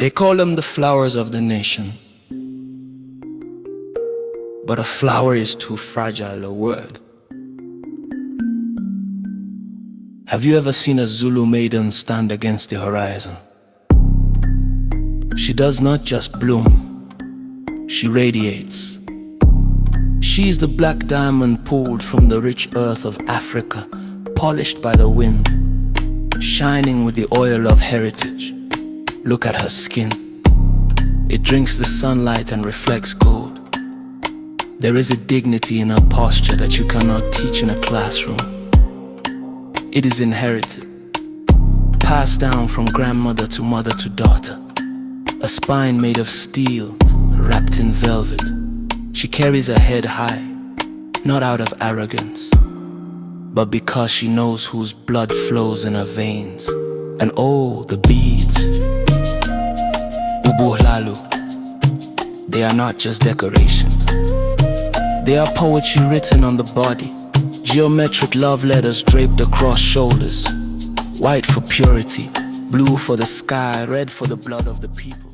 They call them the flowers of the nation, but a flower is too fragile a word. Have you ever seen a Zulu maiden stand against the horizon? She does not just bloom, she radiates. She's the black diamond pulled from the rich earth of Africa, polished by the wind, shining with the oil of heritage. Look at her skin. It drinks the sunlight and reflects gold. There is a dignity in her posture that you cannot teach in a classroom. It is inherited, passed down from grandmother to mother to daughter. A spine made of steel, wrapped in velvet. She carries her head high, not out of arrogance, but because she knows whose blood flows in her veins. And oh, the beads, ubuhlalu, they are not just decorations. They are poetry written on the body, geometric love letters draped across shoulders. White for purity, blue for the sky, red for the blood of the people.